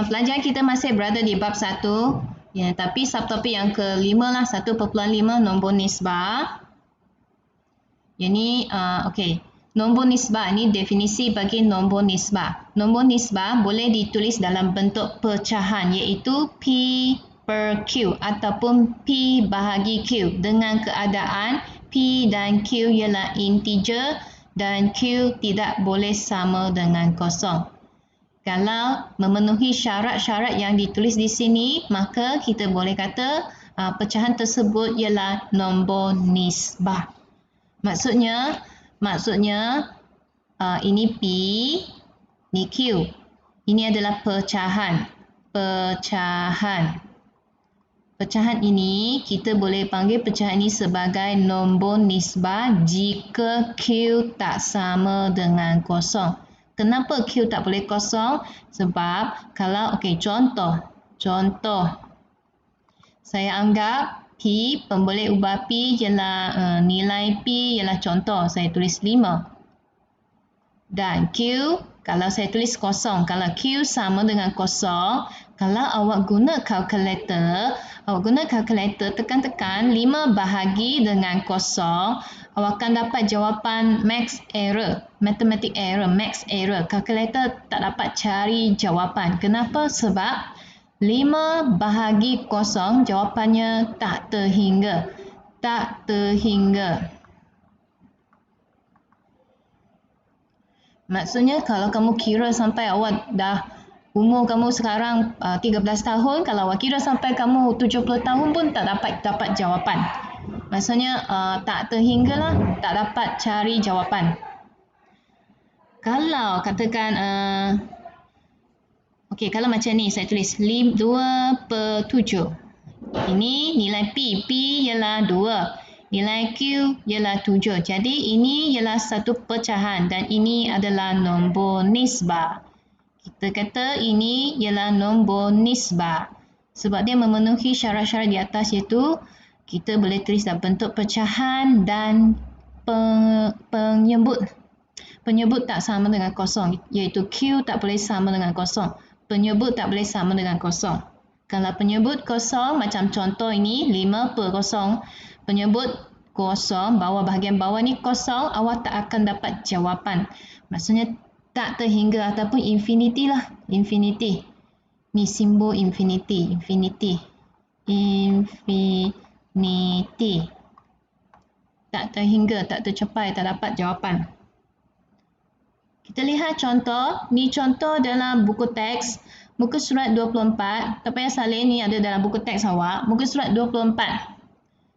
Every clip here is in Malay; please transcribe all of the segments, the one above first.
Pelajaran kita masih berada di bab 1. Ya, tapi subtopik yang ke-5 lah, 1.5 nombor nisbah. Ini okey. Nombor nisbah ni definisi bagi nombor nisbah. Nombor nisbah boleh ditulis dalam bentuk pecahan iaitu P per Q ataupun P bahagi Q dengan keadaan P dan Q ialah integer dan Q tidak boleh sama dengan kosong. Kalau memenuhi syarat-syarat yang ditulis di sini, maka kita boleh kata pecahan tersebut ialah nombor nisbah. Maksudnya ini P, ini Q. Ini adalah pecahan. Pecahan ini kita boleh panggil pecahan ini sebagai nombor nisbah jika Q tak sama dengan kosong. Kenapa Q tak boleh kosong? Sebab kalau contoh. Saya anggap P, pemboleh ubah P ialah nilai P ialah contoh saya tulis 5. Dan Q kalau saya tulis kosong. Kalau Q sama dengan kosong, kalau awak guna kalkulator, tekan-tekan 5 bahagi dengan kosong, awak akan dapat jawapan max error, mathematic error, max error. Kalkulator tak dapat cari jawapan. Kenapa? Sebab 5 bahagi kosong jawapannya tak terhingga. Maksudnya kalau kamu kira sampai awak dah umur kamu sekarang 13 tahun, kalau awak kira sampai kamu 70 tahun pun tak dapat jawapan. Maksudnya tak terhingga lah, tak dapat cari jawapan. Kalau katakan kalau macam ni saya tulis 2/7. Ini nilai P ialah 2. Nilai Q ialah 7. Jadi ini ialah satu pecahan dan ini adalah nombor nisbah. Kita kata ini ialah nombor nisbah. Sebab dia memenuhi syarat-syarat di atas iaitu kita boleh tulis dalam bentuk pecahan dan penyebut tak sama dengan kosong iaitu Q tak boleh sama dengan kosong. Penyebut tak boleh sama dengan kosong. Kalau penyebut kosong macam contoh ini 5 per kosong. Penyebut kosong, bahagian bawah ni kosong, awak tak akan dapat jawapan. Maksudnya tak terhingga ataupun infinity lah. Infinity. Ni simbol infinity. Tak terhingga, tak tercapai, tak dapat jawapan. Kita lihat contoh. Ni contoh dalam buku teks. Muka surat 24. Tak payah salin, ni ada dalam buku teks awak. Muka surat 24.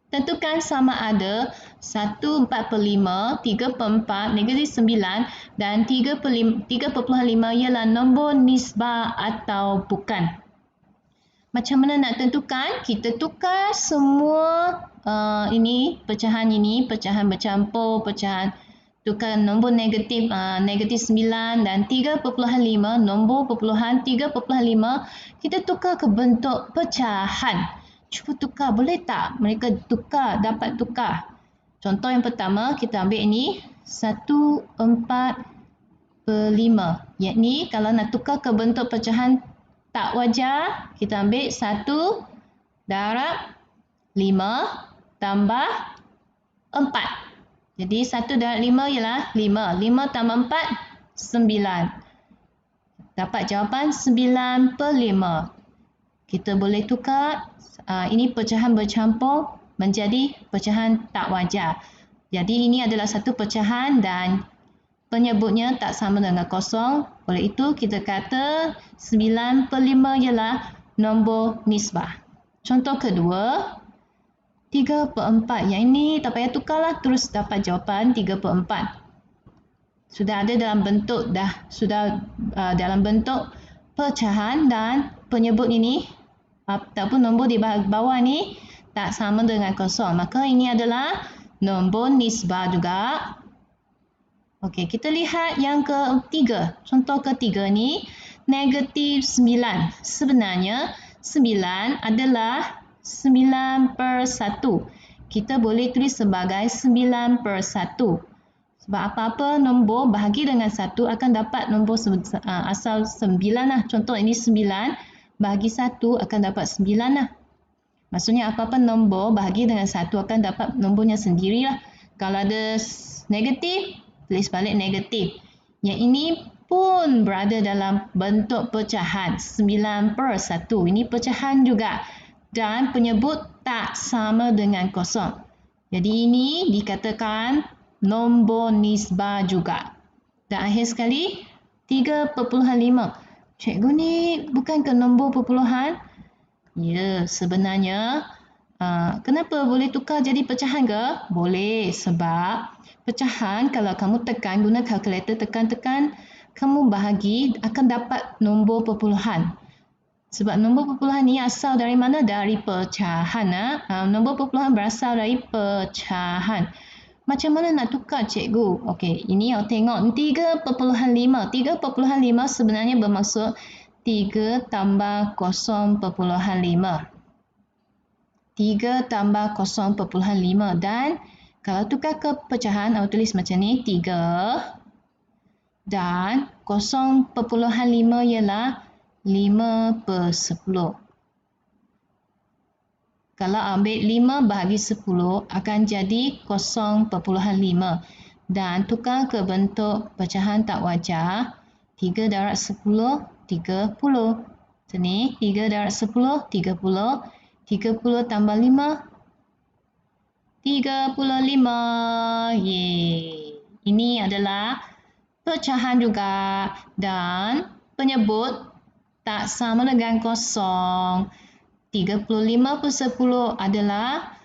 Tentukan sama ada 1/4/5, 3/4, negatif 9 dan 3/5 ialah nombor nisbah atau bukan. Macam mana nak tentukan? Kita tukar semua pecahan bercampur, tukar nombor negatif 9 dan 3/5, nombor puluhan 3/5, kita tukar ke bentuk pecahan. Cuba tukar, boleh tak? Mereka dapat tukar. Contoh yang pertama, kita ambil ini 1/4/5. Yakni kalau nak tukar ke bentuk pecahan tak wajar, kita ambil 1 darab 5 tambah 4. Jadi 1 darab 5 ialah 5. 5 tambah 4, 9. Dapat jawapan 9/5. Kita boleh tukar ini pecahan bercampur menjadi pecahan tak wajar. Jadi ini adalah satu pecahan dan penyebutnya tak sama dengan kosong. Oleh itu kita kata 9/5 ialah nombor nisbah. Contoh kedua, 3/4. Yang ini tak payah tukarlah, terus dapat jawapan 3/4. Sudah ada dalam bentuk dalam bentuk pecahan dan penyebut ini ataupun nombor di bawah ni tak sama dengan kosong. Maka ini adalah nombor nisbah juga. Okey, kita lihat yang ketiga. Contoh ketiga ni negatif 9. Sebenarnya 9 adalah 9/1. Kita boleh tulis sebagai 9/1. Sebab apa-apa nombor bahagi dengan 1 akan dapat nombor asal 9 lah. Contoh ini 9 bahagi 1 akan dapat 9 lah. Maksudnya apa-apa nombor bahagi dengan 1 akan dapat nombornya sendirilah. Kalau ada negatif, tulis balik negatif. Yang ini pun berada dalam bentuk pecahan 9/1. Ini pecahan juga. Dan penyebut tak sama dengan kosong. Jadi ini dikatakan nombor nisbah juga. Dan akhir sekali 3.5. Cikgu ni bukan ke nombor perpuluhan? Ya, sebenarnya kenapa boleh tukar jadi pecahan ke? Boleh, sebab pecahan kalau kamu tekan, guna kalkulator tekan-tekan, kamu bahagi akan dapat nombor perpuluhan. Sebab nombor perpuluhan ni asal dari mana? Dari pecahan. Nombor perpuluhan berasal dari pecahan. Macam mana nak tukar cikgu? Okey, ini awak tengok 3.5. 3.5 sebenarnya bermaksud 3 tambah 0.5. 3 tambah 0.5 dan kalau tukar ke pecahan, awak tulis macam ni 3 dan 0.5 ialah 5/10. Kalau ambil 5 bahagi 10 akan jadi 0.5 dan tukar ke bentuk pecahan tak wajar 3 darab 10, 30. Sini 3 darab 10, 30. 30 tambah 5, 35. Yeay. Ini adalah pecahan juga dan penyebut tak sama dengan kosong. 35/10 adalah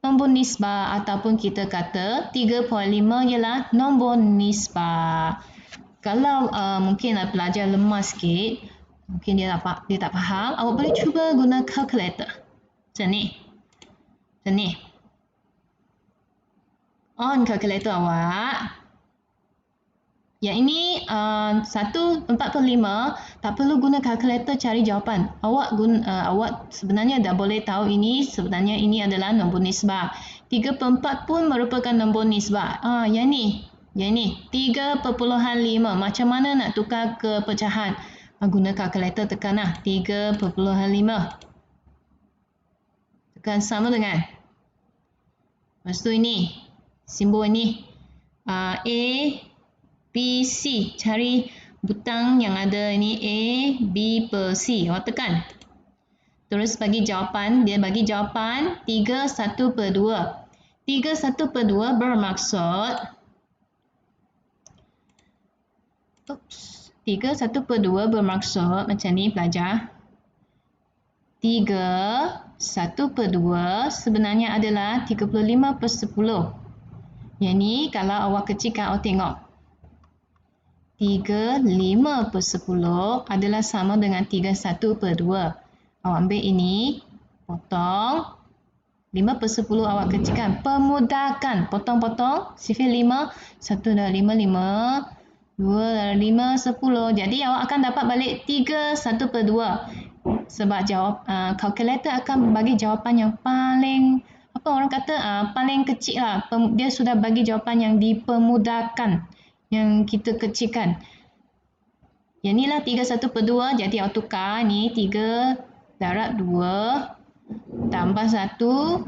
nombor nisbah ataupun kita kata 3.5 ialah nombor nisbah. Kalau mungkin pelajar lemah sikit, mungkin dia tak faham, awak boleh cuba guna kalkulator. Macam ni. Macam ni. On kalkulator awak. Yang ini 1/45, tak perlu guna kalkulator cari jawapan. Awak sebenarnya dah boleh tahu ini sebenarnya ini adalah nombor nisbah. 3/4 pun merupakan nombor nisbah. Yang ni 3.5. Macam mana nak tukar ke pecahan? Guna kalkulator tekanlah 3.5. Tekan sama dengan. Lepas tu ini simbol ini A, B, C. Cari butang yang ada ini A, B per C. Awak tekan. Terus bagi jawapan. Dia bagi jawapan 3/1/2. 3/1/2 bermaksud 3/1/2 bermaksud macam ni pelajar. 3/1/2 sebenarnya adalah 35/10. Yang ni kalau awak kecilkan awak tengok. 3/5/10 adalah sama dengan 3/1/2. Awak ambil ini, potong. 5/10 awak kecilkan. Pemudahkan. Potong-potong. Sifir 5. 1 darab 5, 5. 2 darab 5, 10. Jadi awak akan dapat balik 3/1/2. Sebab kalkulator akan bagi jawapan yang paling, orang kata paling kecil lah. Dia sudah bagi jawapan yang dipermudahkan. Yang kita kecilkan. Yang inilah 3/1/2. Jadi awak tukar ni 3 darab 2 tambah 1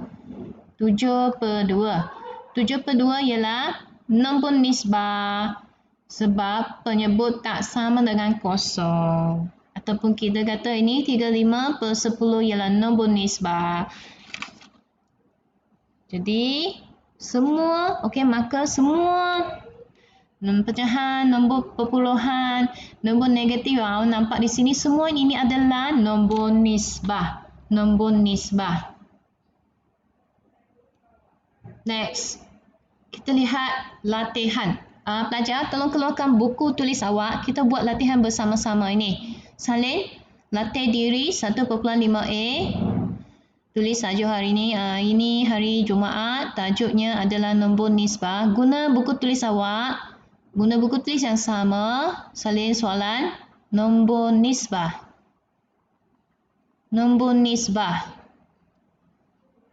7/2. 7/2 ialah nombor nisbah sebab penyebut tak sama dengan kosong. Ataupun kita kata ini 35/10 ialah nombor nisbah. Jadi semua maka semua pecahan, nombor perpuluhan, nombor negatif awak nampak di sini semua ini adalah nombor nisbah. Nombor nisbah. Next. Kita lihat latihan. Pelajar tolong keluarkan buku tulis awak. Kita buat latihan bersama-sama ini. Salin, latih diri 1.5a. Tulis tajuk hari ini. Ini hari Jumaat. Tajuknya adalah nombor nisbah. Guna buku tulis awak. Guna buku tulis yang sama, salin soalan, nombor nisbah. Nombor nisbah.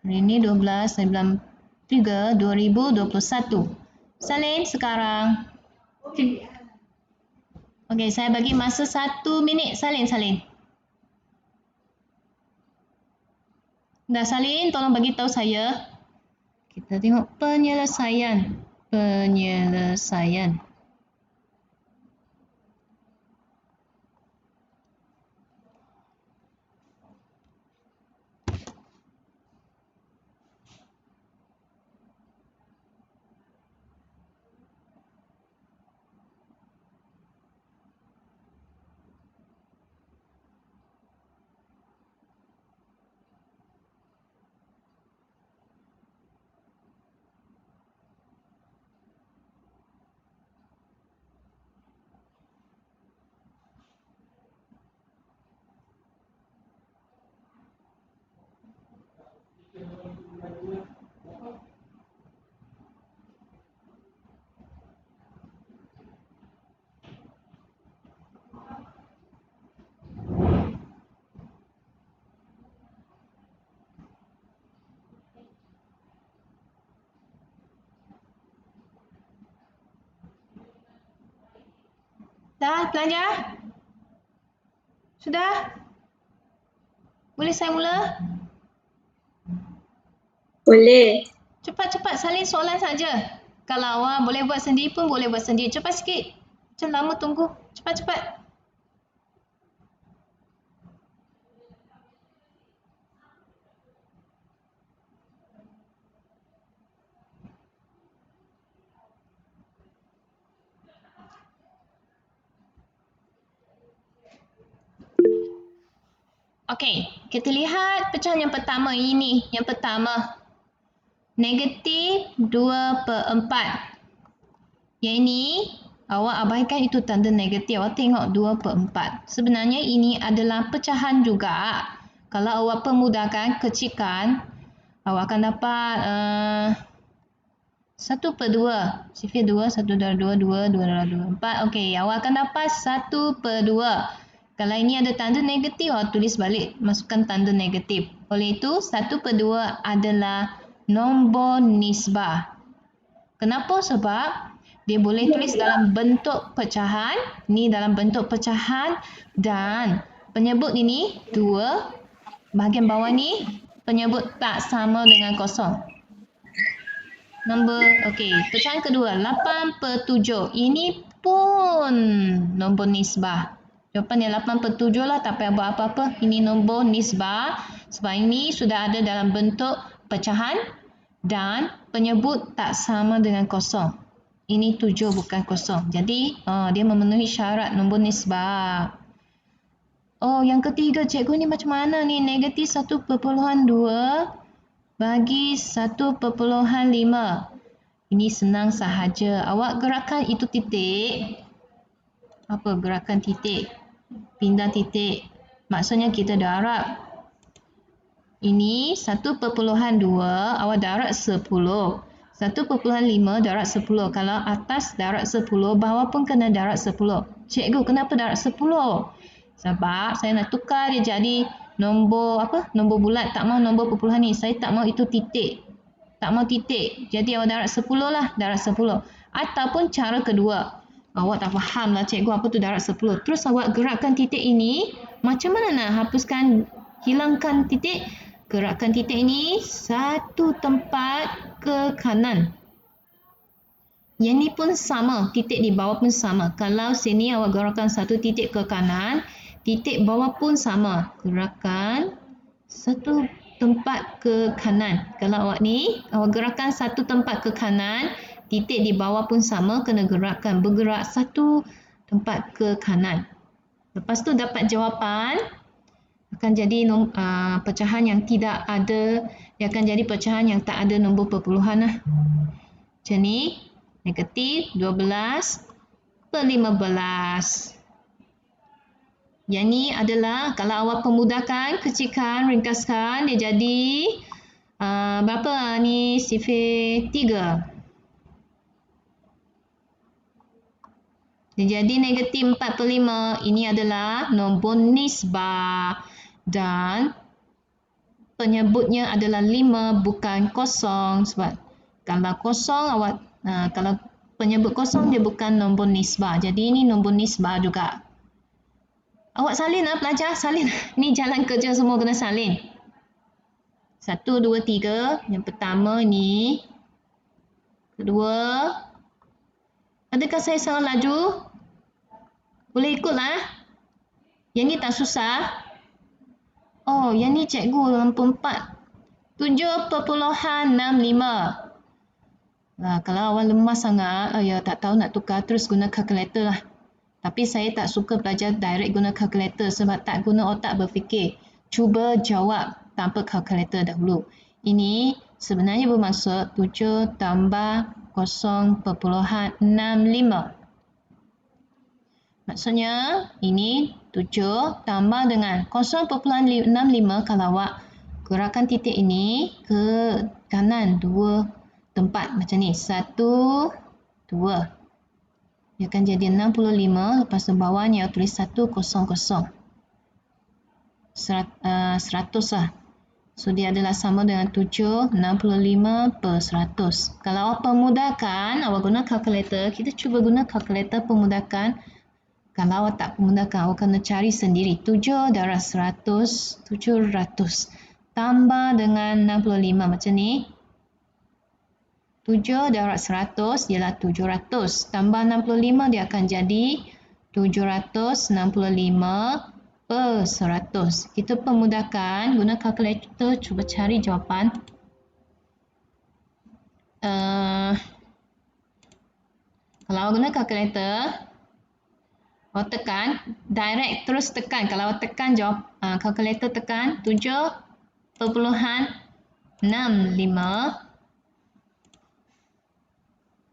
Hari ini 12/3/2021. Salin sekarang. Okey, saya bagi masa 1 minit. Salin. Dah salin, tolong bagi tahu saya. Kita tengok penyelesaian. Dah belajar? Sudah? Boleh saya mula? Boleh. Cepat-cepat salin soalan saja. Kalau awak boleh buat sendiri pun boleh buat sendiri. Cepat sikit. Macam lama tunggu. Cepat-cepat. Okey, kita lihat pecahan yang pertama ini. Yang pertama, negatif 2/4. Yang ini, awak abaikan itu tanda negatif. Awak tengok 2/4. Sebenarnya ini adalah pecahan juga. Kalau awak permudahkan, kecilkan, awak akan dapat 1/2. Sifir 2, 1/2, 2, 2/4. Okey, awak akan dapat 1/2. Kalau ini ada tanda negatif, awak tulis balik. Masukkan tanda negatif. Oleh itu, 1/2 adalah nombor nisbah. Kenapa? Sebab dia boleh tulis dalam bentuk pecahan. Ni dalam bentuk pecahan dan penyebut ini 2. Bahagian bawah ni penyebut tak sama dengan kosong. Nombor, okey, pecahan kedua 8/7. Ini pun nombor nisbah. Jawapan dia 8/7 lah, tak payah buat apa-apa. Ini nombor nisbah sebab ini sudah ada dalam bentuk pecahan dan penyebut tak sama dengan kosong. Ini 7 bukan kosong. Jadi dia memenuhi syarat nombor nisbah. Oh, yang ketiga cikgu ni macam mana ni? Negatif 1/2 bagi 1/5. Ini senang sahaja. Awak gerakkan itu titik. Apa gerakan titik? Pindah titik. Maksudnya kita darab. Ini 1/2. Awak darab 10. 1/5 darab 10. Kalau atas darab 10, bawah pun kena darab 10. Cikgu, kenapa darab 10? Sebab saya nak tukar dia jadi nombor apa? Nombor bulat. Tak mau nombor perpuluhan ni. Saya tak mau itu titik. Tak mau titik. Jadi awak darab 10 lah. Darab 10. Ataupun cara kedua. Awak tak faham lah cikgu apa tu darab 10. Terus awak gerakkan titik ini. Macam mana nak hapuskan, hilangkan titik? Gerakkan titik ini satu tempat ke kanan. Yang ni pun sama. Titik di bawah pun sama. Kalau sini awak gerakkan satu titik ke kanan, titik bawah pun sama. Gerakkan satu tempat ke kanan. Kalau awak ni, awak gerakkan satu tempat ke kanan, titik di bawah pun sama, kena gerakkan. Bergerak satu tempat ke kanan. Lepas tu dapat jawapan, akan jadi pecahan yang tidak ada, dia akan jadi pecahan yang tak ada nombor perpuluhan lah. Macam ni, negatif 12/15. Yang ni adalah kalau awak pemudahkan, kecilkan, ringkaskan, dia jadi berapa ni? Sifir 3. Dia jadi negatif 4/5. Ini adalah nombor nisbah. Dan penyebutnya adalah 5 bukan kosong. Sebab kalau kosong awak Kalau penyebut kosong dia bukan nombor nisbah. Jadi ini nombor nisbah juga. Awak salin pelajar, salin. Ni jalan kerja semua kena salin. 1, 2, 3. Yang pertama ni. Kedua. Adakah saya salah laju? Boleh ikutlah. Yang ni tak susah. Oh, yang ni cikgu lampu 4. 7.65. Kalau awak lemas sangat, tak tahu nak tukar, terus guna kalkulator lah. Tapi saya tak suka belajar direct guna kalkulator sebab tak guna otak berfikir. Cuba jawab tanpa kalkulator dahulu. Ini sebenarnya bermaksud 7 tambah 0.65. Maksudnya ini 7 tambah dengan 0.65 kalau awak gerakkan titik ini ke kanan 2 tempat macam ni. 1, 2. Dia akan jadi 65, lepas tu bawahnya tulis 100. 100 lah. So dia adalah sama dengan 765/100. Kalau awak pemudahkan, awak guna kalkulator, kita cuba guna kalkulator pemudahkan. Kalau awak tak pemudahkan, awak kena cari sendiri. 7 darab 100, 700. Tambah dengan 65 macam ni. 7 darab 100 ialah 700. Tambah 65 dia akan jadi 765/100. Kita pemudahkan guna kalkulator, cuba cari jawapan. Kalau awak guna kalkulator, awak tekan, direct terus tekan. Kalau awak tekan jawab, kalkulator tekan 7.65.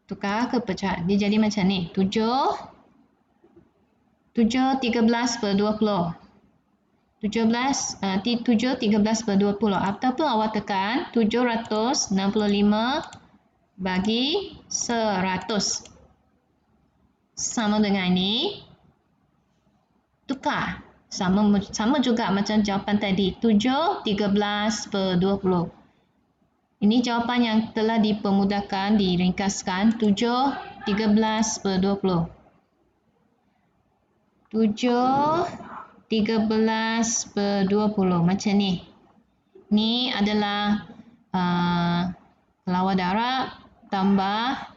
Tukar ke pecahan. Dia jadi macam ni. 7 13/20. 7 13/20. Ataupun awak tekan 765 bagi 100. Sama dengan ini. Tukar. Sama juga macam jawapan tadi. 7 13/20. Ini jawapan yang telah dipemudahkan, diringkaskan. 7 13/20. 7 13/20 macam ni. Ni adalah kalau awak darab tambah.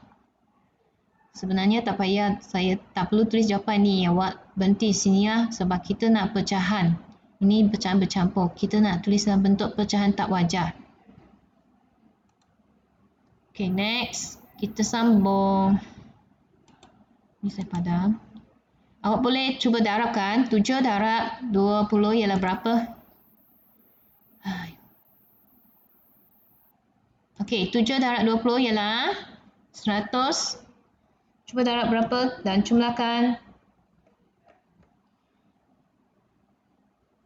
Sebenarnya tak payah, saya tak perlu tulis jawapan ni. Awak berhenti sini lah sebab kita nak pecahan. Ini pecahan bercampur. Kita nak tulis dalam bentuk pecahan tak wajar. Okay, next. Kita sambung. Ni saya padam. Awak boleh cuba darabkan. 7 darab 20 ialah berapa? Okay, 7 darab 20 ialah 100. Cuba darab berapa dan jumlahkan.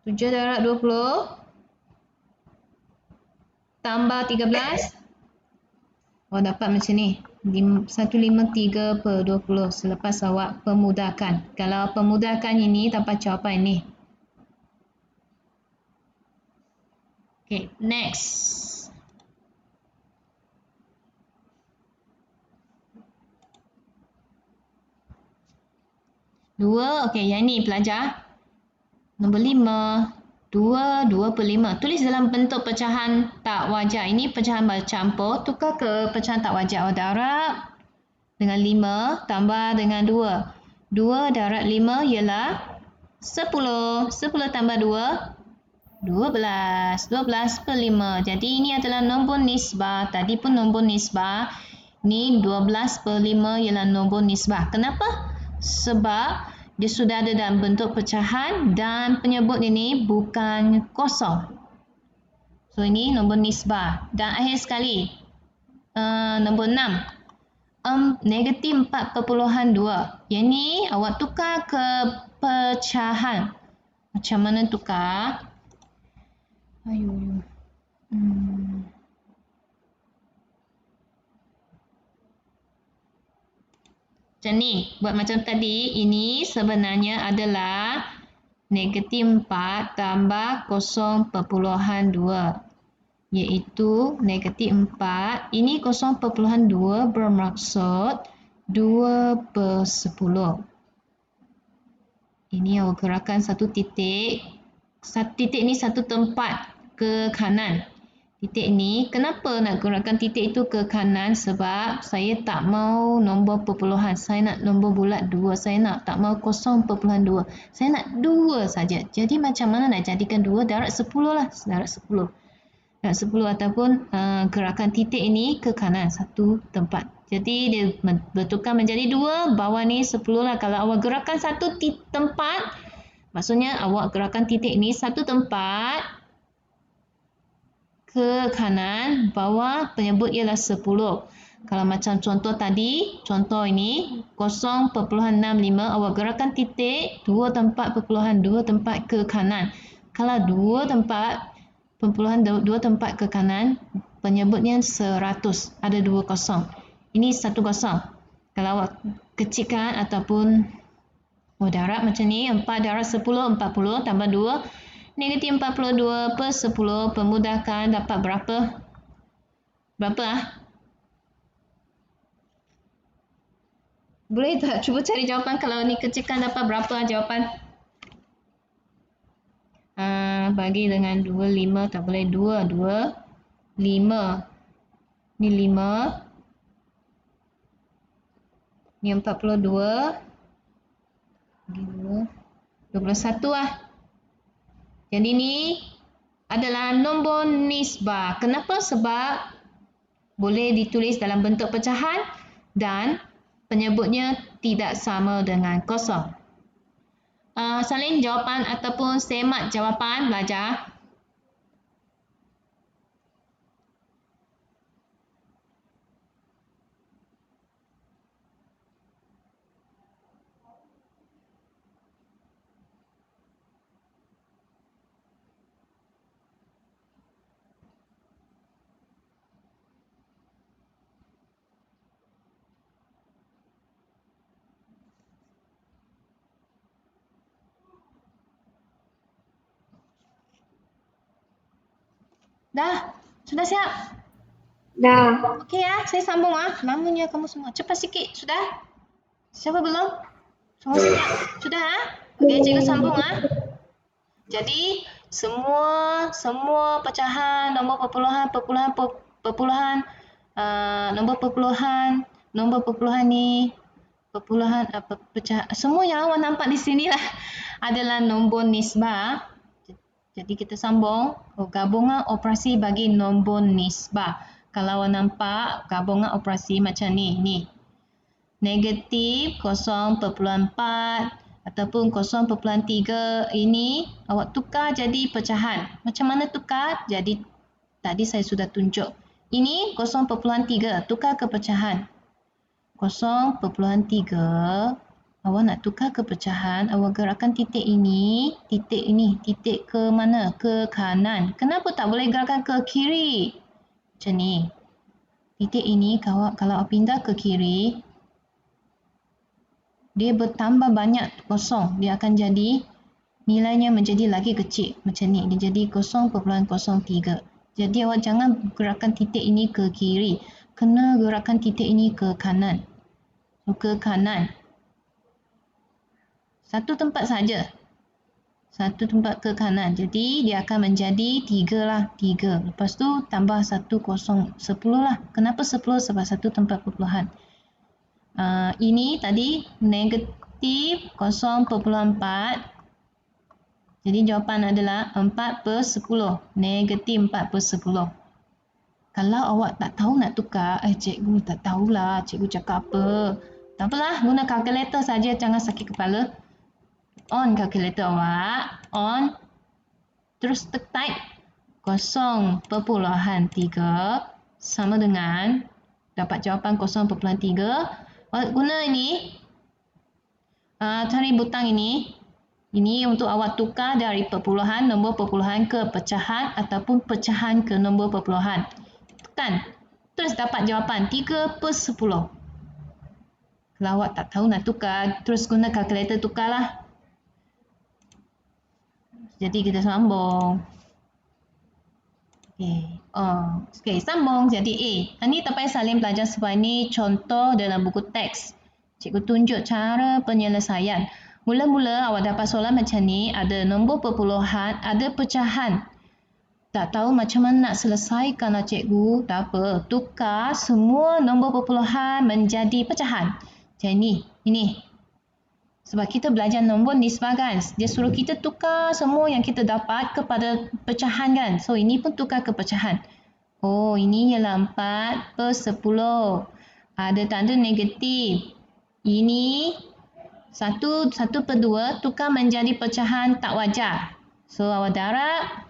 7 darab 20 tambah 13. Dapat macam ni. 153/20 selepas awak pemudahkan. Kalau pemudahkan ini dapat jawapan ini. Okay, next. Dua, okay, yang ni pelajar. Nombor 5. 2/5. Tulis dalam bentuk pecahan tak wajar. Ini pecahan bercampur. Tukar ke pecahan tak wajar. Darab dengan 5 tambah dengan 2. 2 darab 5 ialah 10. 10 tambah 2. 12. 12/5. Jadi ini adalah nombor nisbah. Tadi pun nombor nisbah. Ini 12/5 ialah nombor nisbah. Kenapa? Sebab dia sudah ada dalam bentuk pecahan dan penyebut ini bukan kosong. So ini nombor nisbah. Dan akhir sekali, nombor 6. Negatif 4.2. Yang ni awak tukar ke pecahan. Macam mana tukar? Macam ni, buat macam tadi, ini sebenarnya adalah negatif 4 tambah 0.2. iaitu negatif 4. Ini 0.2 bermaksud 2/10. Ini awak gerakkan satu titik. Satu titik ni satu tempat ke kanan. Titik ni, kenapa nak gerakkan titik itu ke kanan? Sebab saya tak mau nombor perpuluhan. Saya nak nombor bulat 2. Saya tak mau 0.2. Saya nak 2 saja. Jadi macam mana nak jadikan 2? Darat 10 lah. Darat 10. Darat 10 ataupun gerakan titik ini ke kanan satu tempat. Jadi dia bertukar menjadi 2. Bawah ni 10 lah. Kalau awak gerakkan satu tempat, maksudnya awak gerakkan titik ni satu tempat ke kanan, bawah penyebut ialah 10. Kalau macam contoh tadi, contoh ini 0.65, awak gerakkan titik 2 tempat ke kanan. Kalau 2 tempat ke kanan, penyebutnya 100, ada 2 kosong. Ini 1 kosong. Kalau awak kecilkan ataupun darat macam ni, 4 darat 10, 40 tambah 2. Negatif 42/10, pemudahkan dapat berapa? Berapa ah? Boleh tak cuba cari jawapan kalau ni kecilkan dapat berapa jawapan? Bagi dengan 2, 5 tak boleh 2, 5. Ni 5. Ni 42. Bagi 2. 21 lah. Jadi ni adalah nombor nisbah. Kenapa? Sebab boleh ditulis dalam bentuk pecahan dan penyebutnya tidak sama dengan kosong. Salin jawapan ataupun semat jawapan belajar. Dah? Sudah siap? Dah. Okey ya, saya sambung ah. Lamanya kamu semua. Cepat sikit. Sudah? Siapa belum? Semua siap? Sudah ah? Okey, cikgu sambung ah. Jadi semua pecahan, nombor perpuluhan, nombor perpuluhan ni, semua yang awak nampak di sini lah adalah nombor nisbah. Jadi kita sambung gabungan operasi bagi nombor nisbah. Kalau awak nampak gabungan operasi macam ni. Negatif 0.4 ataupun 0.3 ini awak tukar jadi pecahan. Macam mana tukar? Jadi tadi saya sudah tunjuk. Ini 0.3 tukar ke pecahan. 0.3 awak nak tukar ke pecahan, awak gerakkan titik ke mana? Ke kanan. Kenapa tak boleh gerakkan ke kiri? Macam ni. Titik ini kalau awak pindah ke kiri, dia bertambah banyak kosong. Dia akan jadi, nilainya menjadi lagi kecil. Macam ni. Dia jadi 0.03. Jadi awak jangan gerakkan titik ini ke kiri. Kena gerakkan titik ini ke kanan. Ke kanan. Satu tempat saja. Satu tempat ke kanan. Jadi dia akan menjadi 3 lah. 3. Lepas tu tambah 1, 0, 10 lah. Kenapa 10? Sebab satu tempat perpuluhan. Ini tadi negatif 0.4. Jadi jawapan adalah 4/10. Negatif 4/10. Kalau awak tak tahu nak tukar, cikgu tak tahulah cikgu cakap apa. Tak apalah, guna kalkulator saja, jangan sakit kepala. On kalkulator awak, on. Terus type 0.3 sama dengan dapat jawapan 0.3. Guna ini, cari butang ini. Ini untuk awak tukar dari perpuluhan, nombor perpuluhan ke pecahan ataupun pecahan ke nombor perpuluhan. Tekan. Terus dapat jawapan 3/10. Kalau awak tak tahu nak tukar, terus guna kalkulator tukarlah. Jadi kita sambung. Okey, sambung jadi A. Ini tak payah salin belajar sebab ini contoh dalam buku teks. Cikgu tunjuk cara penyelesaian. Mula-mula awak dapat soalan macam ni, ada nombor perpuluhan, ada pecahan. Tak tahu macam mana nak selesaikan lah cikgu. Tak apa, tukar semua nombor perpuluhan menjadi pecahan. Macam ini. Sebab kita belajar nombor nisbah kan. Dia suruh kita tukar semua yang kita dapat kepada pecahan kan. So ini pun tukar ke pecahan. Oh, ini ialah 4/10. Ada tanda negatif. Ini 1/2 tukar menjadi pecahan tak wajar. So awak darab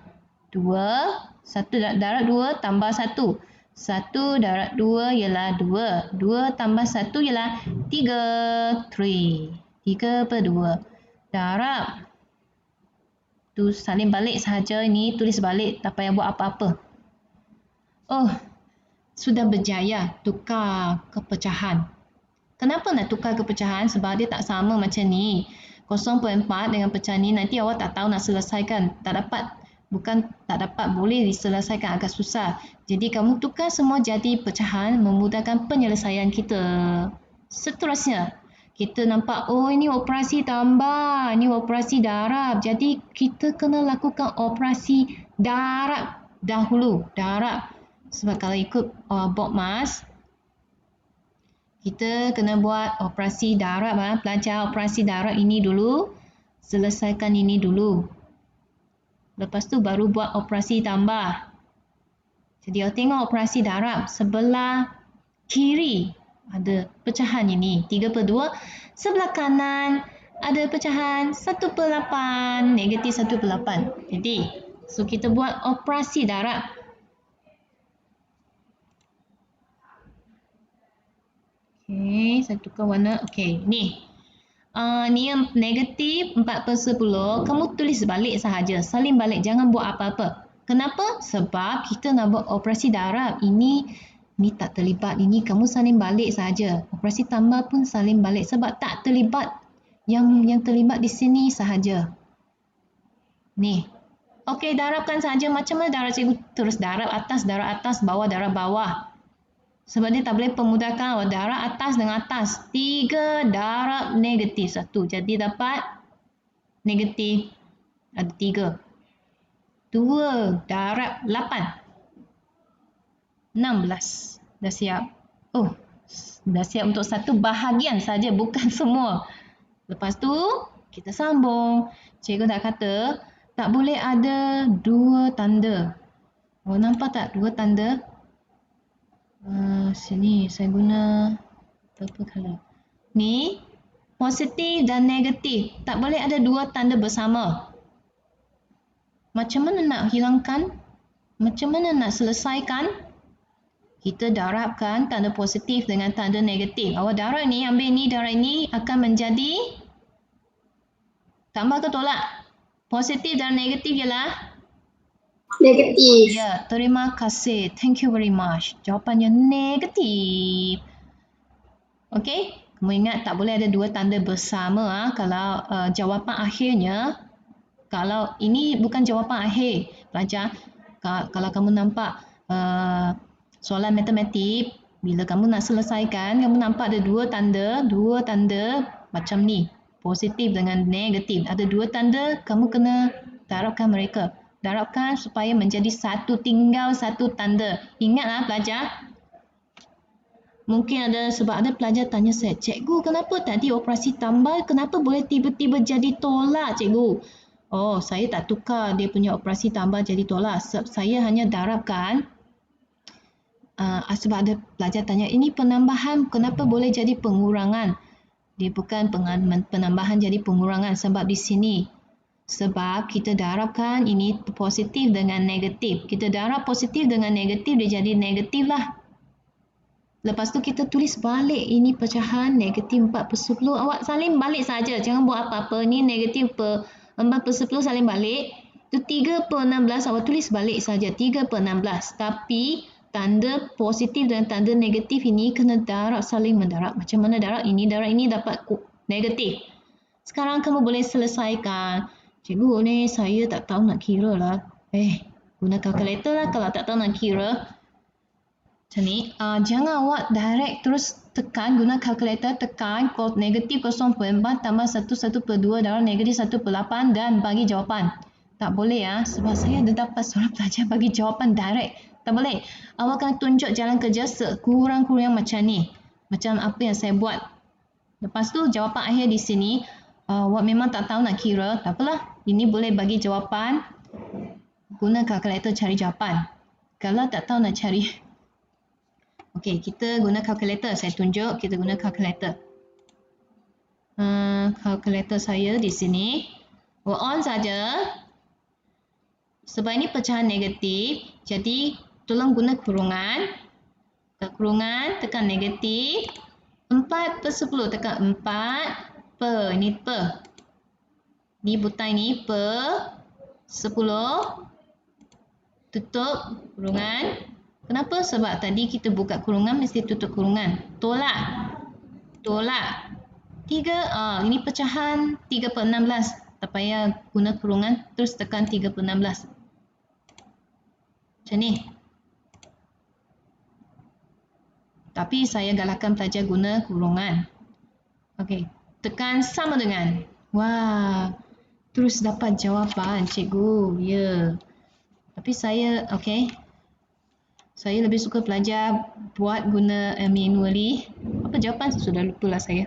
2, 1 darab 2 tambah 1. 1 darab 2 ialah 2. 2 tambah 1 ialah 3. 3/2. Darab. Tu salin balik sahaja. Ini tulis balik. Tak payah buat apa-apa. Oh, sudah berjaya tukar ke pecahan. Kenapa nak tukar ke pecahan? Sebab dia tak sama macam ni. 0.4 dengan pecahan ni nanti awak tak tahu nak selesaikan. Tak dapat. Bukan tak dapat, boleh diselesaikan, agak susah. Jadi kamu tukar semua jadi pecahan memudahkan penyelesaian kita. Seterusnya, kita nampak ini operasi tambah, ini operasi darab. Jadi kita kena lakukan operasi darab dahulu. Darab. Sebab kalau ikut BODMAS, kita kena buat operasi darab. Belajar operasi darab ini dulu. Selesaikan ini dulu. Lepas tu baru buat operasi tambah. Jadi awak tengok operasi darab sebelah kiri ada pecahan ini 3/2. Sebelah kanan ada pecahan 1/8, negatif 1/8. Jadi, so kita buat operasi darab. Okey, saya tukar warna. Okey, ni. Ni yang negatif 4/10, kamu tulis balik sahaja. Salin balik, jangan buat apa-apa. Kenapa? Sebab kita nak buat operasi darab. Ini tak terlibat. Ini kamu salin balik sahaja. Operasi tambah pun salin balik sebab tak terlibat. Yang terlibat di sini sahaja. Ni. Okey, darabkan sahaja. Macam mana darab cikgu? Terus darab atas, bawah, darab bawah. Sebab dia tak boleh pemudahkan awak darab atas dengan atas. 3 darab negatif 1. Jadi dapat negatif ada 3. 2 darab 8. 16. Dah siap. Oh, dah siap untuk satu bahagian saja, bukan semua. Lepas tu, kita sambung. Cikgu nak kata, tak boleh ada 2 tanda. Oh, nampak tak 2 tanda? Sini saya guna purple color. Ni positif dan negatif. Tak boleh ada 2 tanda bersama. Macam mana nak hilangkan? Macam mana nak selesaikan? Kita darabkan tanda positif dengan tanda negatif. Awak darab ni, ambil ni, darab ni akan menjadi tambah ke tolak? Positif dan negatif ialah Negatif. ya, terima kasih. Thank you very much. Jawapannya negatif. Okey, kamu ingat tak boleh ada 2 tanda bersama kalau jawapan akhirnya, kalau ini bukan jawapan akhir. Pelajar, kalau kamu nampak soalan matematik, bila kamu nak selesaikan, kamu nampak ada 2 tanda macam ni. Positif dengan negatif. Ada 2 tanda, kamu kena darabkan mereka. Darabkan supaya menjadi satu, tinggal satu tanda. Ingatlah pelajar. Mungkin sebab ada pelajar tanya saya, cikgu kenapa tadi operasi tambah, kenapa boleh tiba-tiba jadi tolak cikgu? Oh, saya tak tukar dia punya operasi tambah jadi tolak. Saya hanya darabkan. Sebab ada pelajar tanya, ini penambahan kenapa boleh jadi pengurangan? Dia bukan penambahan jadi pengurangan sebab di sini. Sebab kita darabkan ini positif dengan negatif. Kita darab positif dengan negatif, dia jadi negatif lah. Lepas tu kita tulis balik ini pecahan negatif 4/10. Awak salin balik saja, jangan buat apa-apa. Ini negatif 4/10 salin balik. Itu 3/16, awak tulis balik saja 3/16. Tapi tanda positif dan tanda negatif ini kena darab, saling mendarab. Macam mana darab? Ini darab ini dapat negatif. Sekarang kamu boleh selesaikan. Cikgu ni saya tak tahu nak kira lah. Guna kalkulator lah kalau tak tahu nak kira. Macam ni. Jangan awak direct terus tekan, guna kalkulator tekan negatif 0.4 tambah 1/2 darab negatif 1/8 dan bagi jawapan. Tak boleh ya, sebab saya ada dapat seorang pelajar bagi jawapan direct. Tak boleh. Awak kena tunjuk jalan kerja sekurang-kurangnya macam ni. Macam apa yang saya buat. Lepas tu jawapan akhir di sini, awak memang tak tahu nak kira, tak apalah. Ini boleh bagi jawapan, guna kalkulator cari jawapan. Kalau tak tahu nak cari, okey, kita guna kalkulator. Saya tunjuk kita guna kalkulator. Kalkulator saya di sini. On saja. Sebab ini pecahan negatif, jadi tolong guna kurungan. Kurungan, tekan negatif. 4/10, tekan 4 per, ini per. Ini butang ini per 10. Tutup kurungan. Kenapa? Sebab tadi kita buka kurungan mesti tutup kurungan. Tolak. 3, ini pecahan 3/16. Tak payah guna kurungan, terus tekan 3/16. Macam ni. Tapi saya galakkan pelajar guna kurungan. Okey, tekan sama dengan. Wah, terus dapat jawapan cikgu. Ya. Tapi saya, okey. Saya lebih suka pelajar buat guna manually. Apa jawapan? Sudah lupa lah saya.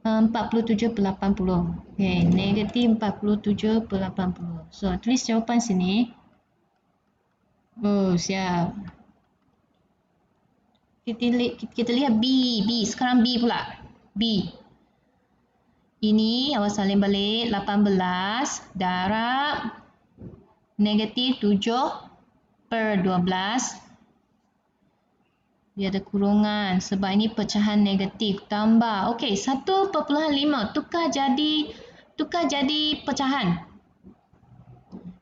47/80. Okey, negatif 47/80. So, tulis jawapan sini. Oh, siap. Kita lihat B. Sekarang B pula. B. Ini awak salin balik 18 darab negatif 7/12. Dia ada kurungan sebab ini pecahan negatif. Tambah. Okey, 1/5. Tukar jadi pecahan.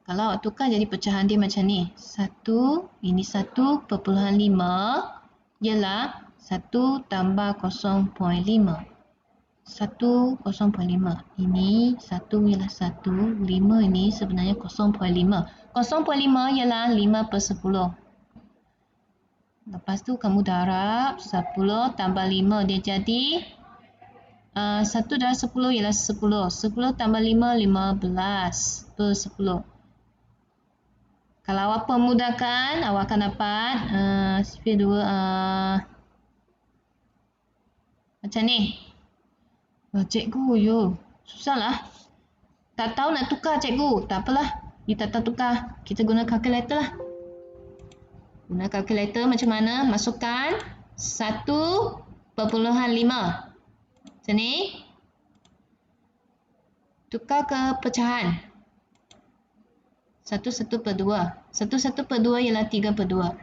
Kalau awak tukar jadi pecahan dia macam ni. 1, ini 1/5 ialah 1 tambah 0.5. 1/0.5. Ini 1 ialah 1. 5 ini sebenarnya 0.5. 0.5 ialah 5/10. Lepas tu kamu darab 10 tambah 5 dia jadi 1 darab 10 ialah 10. 10 tambah 5, 15/10. Kalau awak permudahkan, awak akan dapat sifir 2 macam ni. Cikgu, susahlah. Tak tahu nak tukar cikgu. Tak apalah. You tak tahu tukar. Kita guna kalkulator lah. Guna kalkulator macam mana? Masukkan 1/5. Macam ni. Tukar ke pecahan. 1/2. 1/2 ialah 3/2.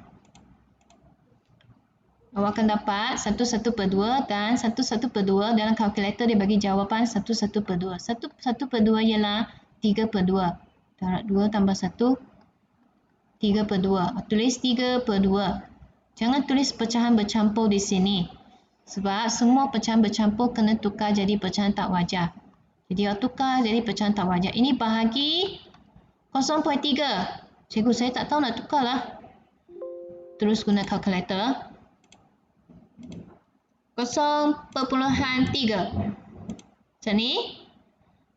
Awak akan dapat 1/2 dan 1/2 dalam kalkulator dia bagi jawapan 1/2. 1/2 ialah 3/2. Darab 2 tambah 1. 3/2. Tulis 3/2. Jangan tulis pecahan bercampur di sini. Sebab semua pecahan bercampur kena tukar jadi pecahan tak wajar. Jadi awak tukar jadi pecahan tak wajar. Ini bahagi 0.3. Cikgu, saya tak tahu nak tukar lah. Terus guna kalkulator. 0.3. Macam ni.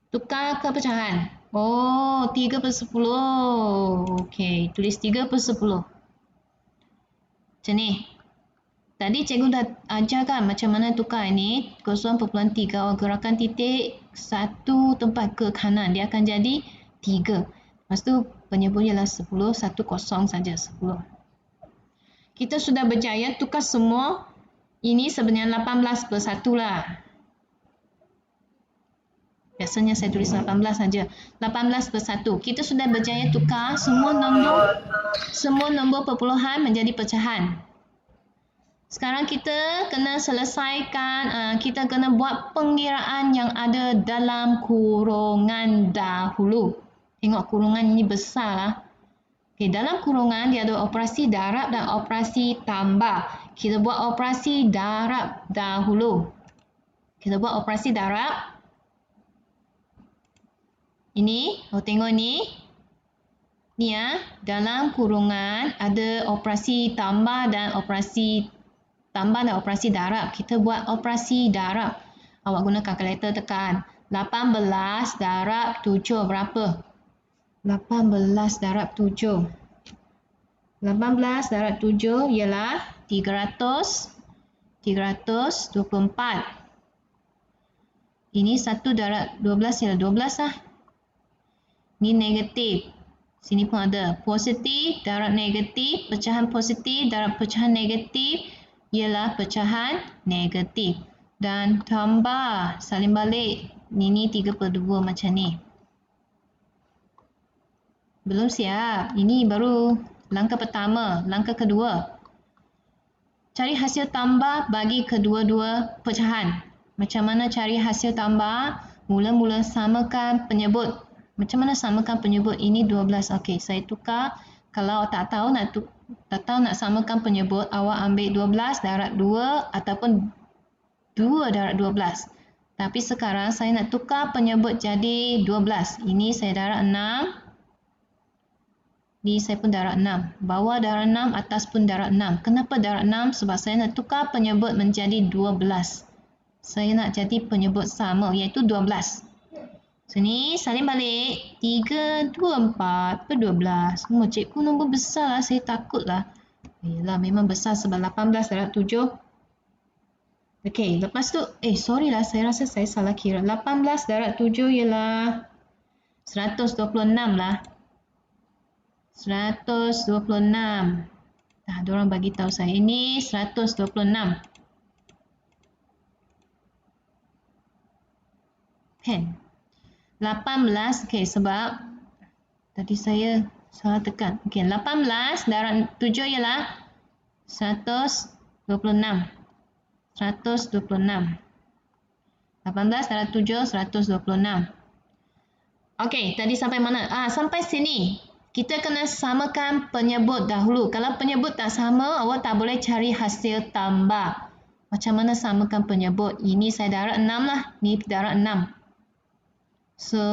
Tukar ke pecahan. Oh, 3/10. Okey, tulis 3/10. Macam ni. Tadi cikgu dah ajarkan macam mana tukar ini. 0.3. Awak gerakkan titik satu tempat ke kanan. Dia akan jadi 3. Lepas tu penyebut ialah 10. 10 saja. 10. Kita sudah berjaya tukar semua. Ini sebenarnya 18/1 lah. Biasanya saya tulis 18 saja. 18/1. Kita sudah berjaya tukar semua nombor perpuluhan menjadi pecahan. Sekarang kita kena selesaikan, kita kena buat pengiraan yang ada dalam kurungan dahulu. Tengok kurungan ini besar lah. Okay, dalam kurungan dia ada operasi darab dan operasi tambah. Kita buat operasi darab dahulu. Kita buat operasi darab. Ini, tengok ni. Ni ya, dalam kurungan ada operasi tambah dan operasi darab. Kita buat operasi darab. Awak guna kalkulator tekan. 18 darab 7 berapa? 18 darab 7. 18 darab 7 ialah 324. Ini 1 darab 12 ialah 12 lah. Ini negatif. Sini pun ada. Positif darab negatif. Pecahan positif darab pecahan negatif ialah pecahan negatif. Dan tambah salin balik. Ini 3/2 macam ni. Belum siap. Ini baru langkah pertama. Langkah kedua. Cari hasil tambah bagi kedua-dua pecahan. Macam mana cari hasil tambah? Mula-mula samakan penyebut. Macam mana samakan penyebut? Ini 12. Okey, saya tukar. Kalau tak tahu nak samakan penyebut, awak ambil 12 darab 2 ataupun 2 darab 12. Tapi sekarang saya nak tukar penyebut jadi 12. Ini saya darab 6. Ini saya pun darab 6. Bawah darab 6, atas pun darab 6. Kenapa darab 6? Sebab saya nak tukar penyebut menjadi 12. Saya nak jadi penyebut sama, iaitu 12. Sini, salin balik. 3, 2, 4 per 12. Cikgu nombor besar lah, saya takut lah. Yelah, memang besar sebab 18 darab 7. Okey, lepas tu, sorry lah, saya rasa saya salah kira. 18 darab 7 ialah 126 lah. 126. Diorang bagi tahu saya. Ini 126. Pen. 18, okey, sebab tadi saya salah tekan. Okey, 18 darab 7 ialah 126. 126. 18 darab 7, 126. Okey, tadi sampai mana? Sampai sini. Kita kena samakan penyebut dahulu. Kalau penyebut tak sama, awak tak boleh cari hasil tambah. Macam mana samakan penyebut? Ini saya darab 6 lah. Ini darab 6. So,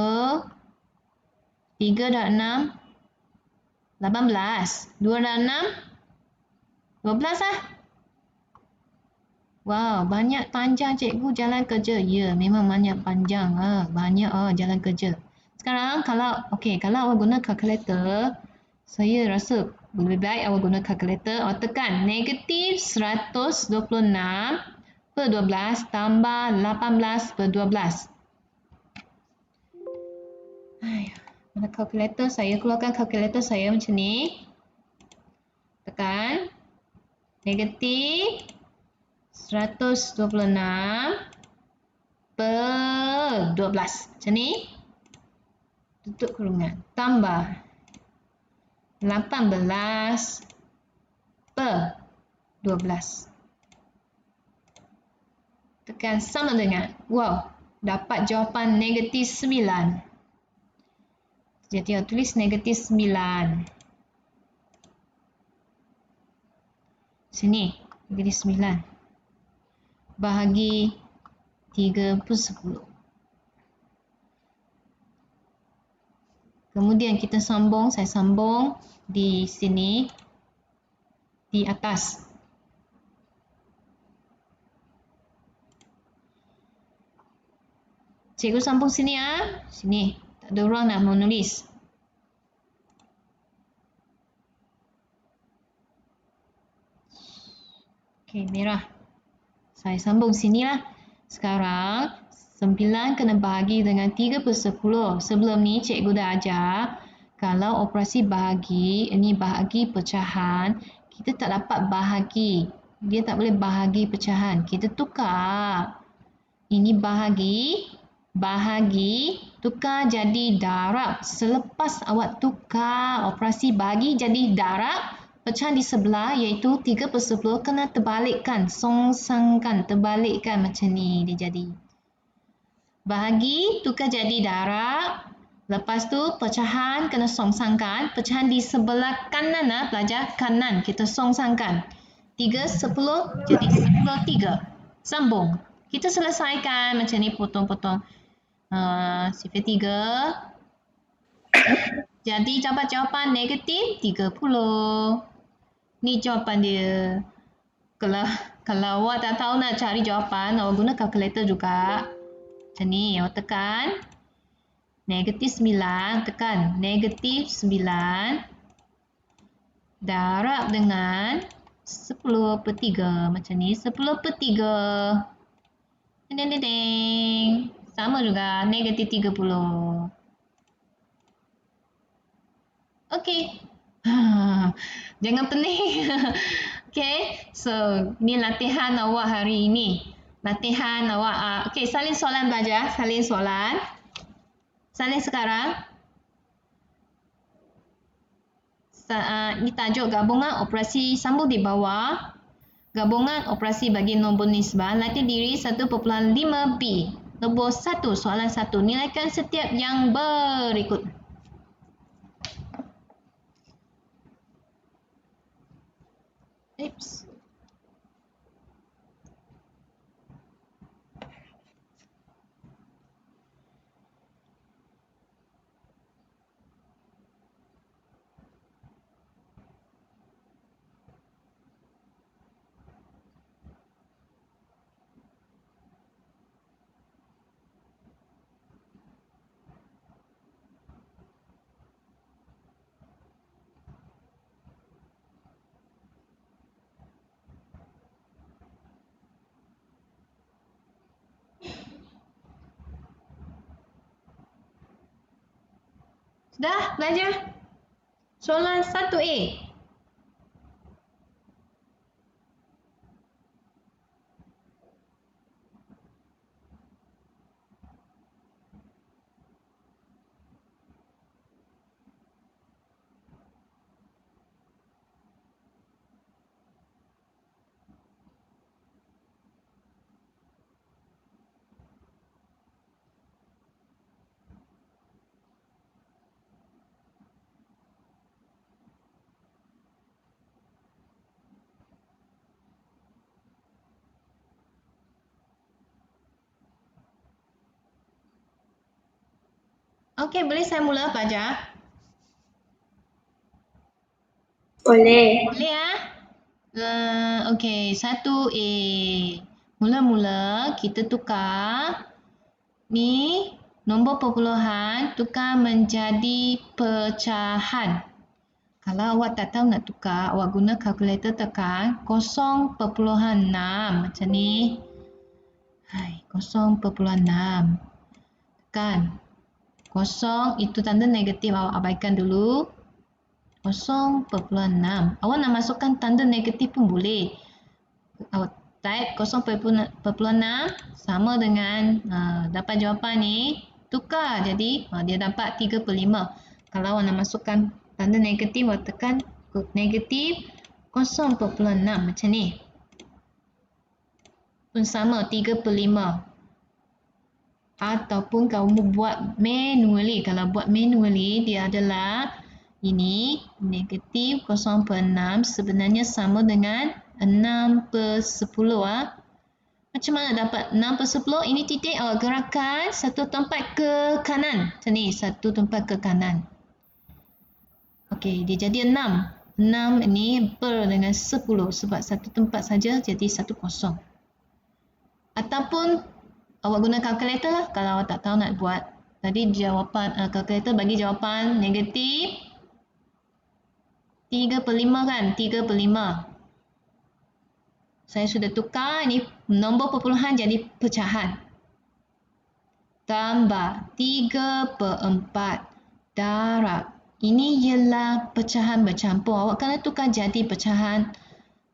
3 darab 6, 18. 2 darab 6, 12 lah. Wow, banyak panjang cikgu jalan kerja. Ya, memang banyak panjang. Banyak jalan kerja. Sekarang kalau awak guna kalkulator, saya rasa lebih baik awak guna kalkulator. Awak tekan negatif 126 per 12 tambah 18 per 12. Mana kalkulator saya? Keluarkan kalkulator saya macam ni. Tekan negatif 126 per 12. Macam ni. Tutup kurungan. Tambah 18 per 12. Tekan sama dengan. Wow. Dapat jawapan negatif 9. Jadi awak tulis negatif 9. Sini. Negatif 9. Bahagi 3/10. Kemudian kita sambung. Saya sambung di sini. Di atas. Cikgu sambung sini ya. Sini. Tak ada orang nak menulis. Okey, merah. Saya sambung sini lah. Sekarang, 9 kena bahagi dengan 3/10. Sebelum ni, cikgu dah ajar. Kalau operasi bahagi, ini bahagi pecahan, kita tak dapat bahagi. Dia tak boleh bahagi pecahan. Kita tukar. Ini bahagi, tukar jadi darab. Selepas awak tukar operasi bahagi jadi darab, pecahan di sebelah iaitu 3/10 kena terbalikkan, songsangkan, terbalikkan macam ni dia jadi. Bahagi tukar jadi darab. Lepas tu pecahan kena songsangkan. Pecahan di sebelah kanan pelajar, kanan kita songsangkan. 3/10 jadi 10/3. Sambung. Kita selesaikan macam ni potong-potong. Sifar 3. Jadi dapat jawapan negatif 30. Ni jawapan dia. Kalau awak tak tahu nak cari jawapan, awak guna kalkulator juga. Macam ni, awak tekan negatif 9, tekan negatif 9 darab dengan 10/3. Macam ni, 10/3. Ding, ding, ding. Sama juga, negatif 30. Okey. Jangan pening. Okay, so ni latihan awak hari ini. Latihan awak. Okay, salin soalan belajar. Salin soalan. Salin sekarang. Ini tajuk gabungan operasi sambung di bawah. Gabungan operasi bagi nombor nisbah latih diri 1.5b. Nombor 1, soalan 1. Nilaikan setiap yang berikut. Oops. Sudah belajar? Soalan 1A. Okey, boleh saya mula belajar? Boleh. Boleh ya? Okey, 1A. Mula-mula kita tukar ni nombor perpuluhan tukar menjadi pecahan. Kalau awak tak tahu nak tukar, awak guna kalkulator tekan 0.6 macam ni. 0.6. Tekan. 0 itu tanda negatif, awak abaikan dulu. 0.6. Awak nak masukkan tanda negatif pun boleh. Awak type 0.6 sama dengan dapat jawapan ni, tukar jadi dia dapat 3/5. Kalau awak nak masukkan tanda negatif, awak tekan negatif 0.6 macam ni. Pun sama 3/5. Ataupun kamu buat manually. Kalau buat manually, dia adalah ini negatif 0.6 sebenarnya sama dengan 6/10. Macam mana dapat 6/10? Ini titik awak gerakkan satu tempat ke kanan. Macam ni, satu tempat ke kanan. Okey, dia jadi 6. 6 ini per dengan 10 sebab satu tempat saja jadi 1/0. Ataupun awak guna kalkulator lah kalau awak tak tahu nak buat. Tadi jawapan kalkulator bagi jawapan negatif 3/5 kan? 3/5. Saya sudah tukar ini nombor perpuluhan jadi pecahan. Tambah 3/4 darab. Ini ialah pecahan bercampur. Awak kena tukar jadi pecahan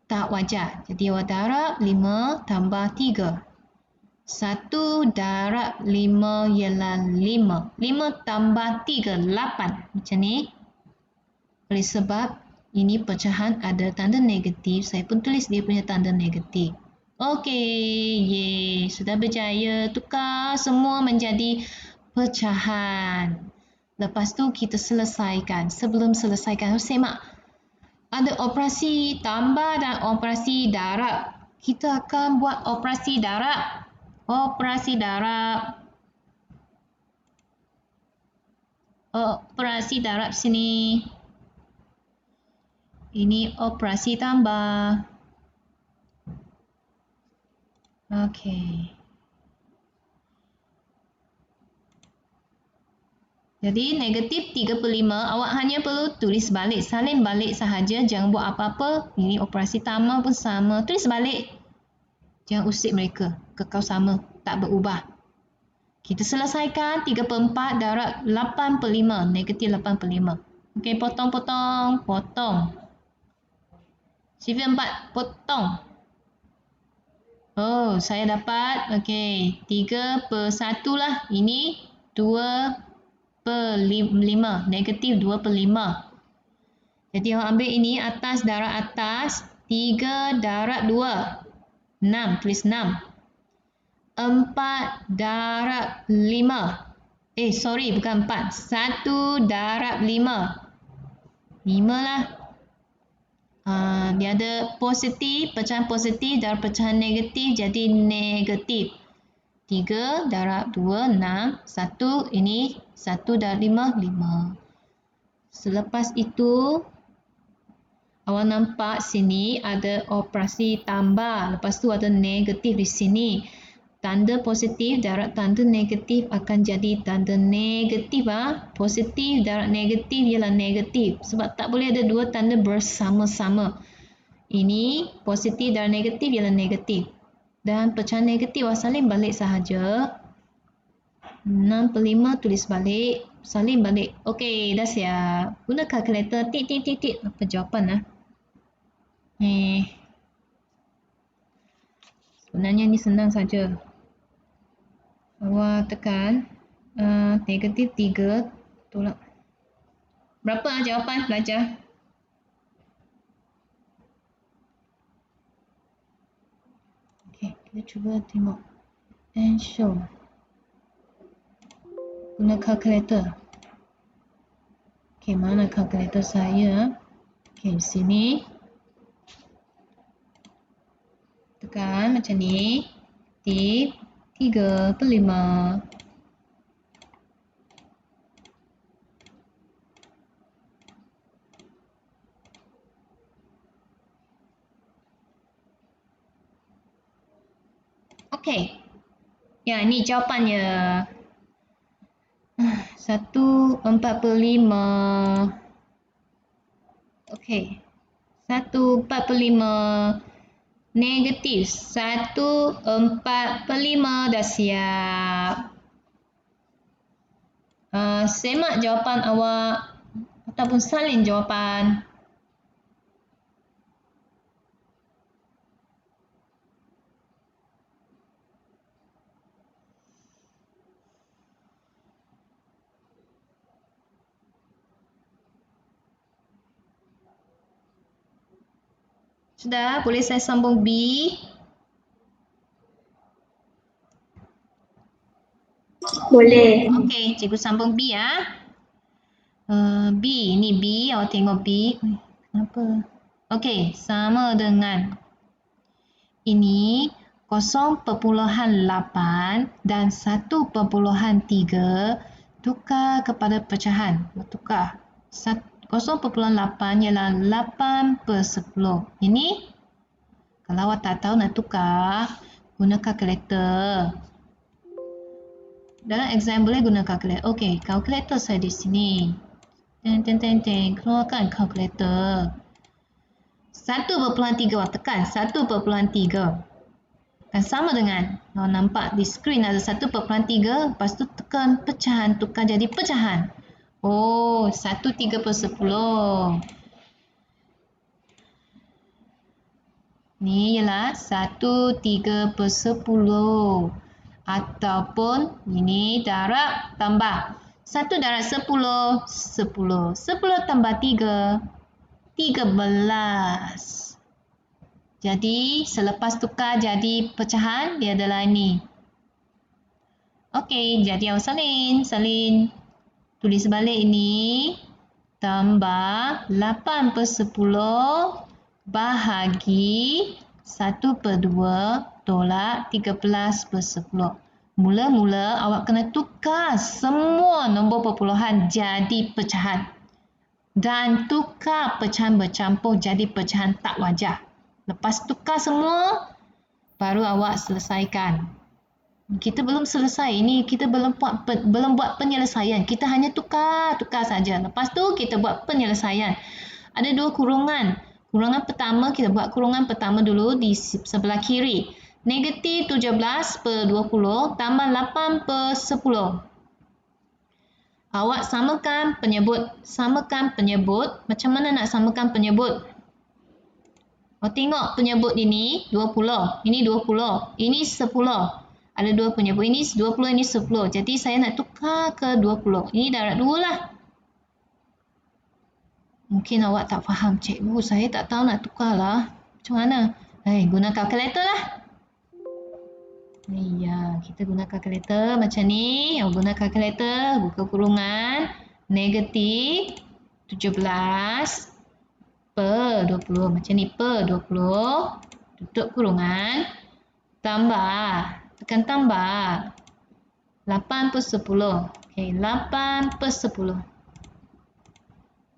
tak wajar. Jadi awak darab 5 tambah 3. 1 darab 5 ialah 5. 5 tambah 3, 8. Macam ni. Oleh sebab ini pecahan ada tanda negatif, saya pun tulis dia punya tanda negatif. Okey, ye, sudah berjaya tukar semua menjadi pecahan. Lepas tu kita selesaikan. Sebelum selesaikan, semak. Ada operasi tambah dan operasi darab. Kita akan buat operasi darab. Operasi darab. operasi darab sini. Ini operasi tambah. Okey. Jadi negatif 3/5, awak hanya perlu tulis balik, salin balik sahaja, jangan buat apa-apa. Ini operasi tambah pun sama, tulis balik. Jangan usik mereka, kekal sama, tak berubah. Kita selesaikan 3/4 darab 8/5, negatif 8/5. Okey, potong. Sifar 4, potong. Oh, saya dapat, okey, 3/1 lah. Ini 2/5, negatif 2/5. Jadi awak ambil ini atas darab atas, 3 darab 2, 6, tulis 6. 4 darab 5. Bukan 4. 1 darab 5. 5 lah. Dia ada positif, pecahan positif darab pecahan negatif, jadi negatif. 3 darab 2, 6. 1, ini 1 darab 5, 5. Selepas itu, awak nampak sini ada operasi tambah. Lepas tu ada negatif di sini. Tanda positif darab tanda negatif akan jadi tanda negatif. Positif darab negatif ialah negatif. Sebab tak boleh ada dua tanda bersama-sama. Ini positif darab negatif ialah negatif. Dan pecahan negatif awak salin balik sahaja. 6/5 tulis balik. Salin balik. Okey, dah siap. Guna kalkulator. Tik. Apa jawapan? Sebenarnya ni senang saja. Awak tekan negatif 3 tolak. Berapa jawapan pelajar? Okey, kita cuba tengok. And show. Guna kalkulator. Okey, mana kalkulator saya? Okey, sini. Tekan macam ni. Tip 3/5. Okey. Ya, ni jawapannya. 1/4/5. Okey. 1/4/5. Negatif 1/4/5 dah siap. Semak jawapan awak ataupun salin jawapan. Sudah, boleh saya sambung B? Boleh. Okey, cikgu sambung B ya. B, ni B, awak tengok B. Kenapa? Okey, sama dengan ini 0.8 dan 1/3 tukar kepada pecahan. Tukar. 0.8 ialah 8/10. Ini kalau awak tak tahu nak tukar, guna kalkulator. Dalam exam boleh guna kalkulator. Okey, kalkulator saya di sini. Keluarkan kalkulator. 1/3 awak tekan 1/3. Kan sama dengan awak nampak di skrin ada 1/3, lepas tu tekan pecahan, tukar jadi pecahan. Oh, 1/3/10. Ni ialah 1/3/10. Ataupun ini darab tambah. 1 darab 10, 10. 10 tambah 3, 13. Jadi, selepas tukar jadi pecahan, dia adalah ini. Okey, jadi awak salin. Tulis balik ini. Tambah 8/10 bahagi 1/2 tolak 13/10. Mula-mula awak kena tukar semua nombor perpuluhan jadi pecahan. Dan tukar pecahan bercampur jadi pecahan tak wajar. Lepas tukar semua, baru awak selesaikan. Kita belum selesai. Ini kita belum buat penyelesaian. Kita hanya tukar saja. Lepas tu kita buat penyelesaian. Ada dua kurungan. Kurungan pertama, kita buat kurungan pertama dulu di sebelah kiri. Negatif 17 per 20 tambah 8 per 10. Awak samakan penyebut. Samakan penyebut. Macam mana nak samakan penyebut? Awak tengok penyebut ini 20. Ini 20. Ini 10. Ada dua penyebut. Ini 20, ini 10. Jadi saya nak tukar ke 20. Ini darab 2 lah. Mungkin awak tak faham. Cikgu, saya tak tahu nak tukar lah. Macam mana? Guna kalkulator lah. Ya, kita guna kalkulator macam ni. Awak guna kalkulator, buka kurungan. Negatif 17 per 20. Macam ni, per 20. Tutup kurungan. Tambah. Tekan tambah. 8 per 10. Okey, 8 per 10.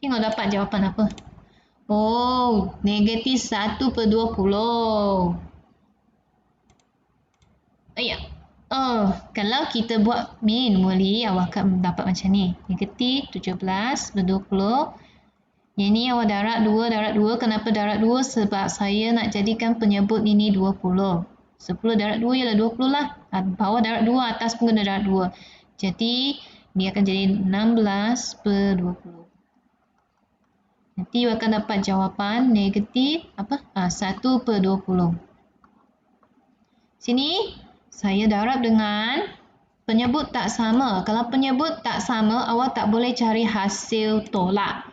Tengok dapat jawapan apa. Oh, negatif 1 per 20. Kalau kita buat manually, awak akan dapat macam ni. Negatif 17 per 20. Yang ni awak darab 2. Kenapa darab 2? Sebab saya nak jadikan penyebut ini 20. 10 darab 2 ialah 20 lah. Bawah darab 2, atas pun kena darab 2. Jadi, dia akan jadi 16 per 20. Nanti awak akan dapat jawapan negatif 1 per 20. Sini, saya darab dengan penyebut tak sama. Kalau penyebut tak sama, awak tak boleh cari hasil tolak.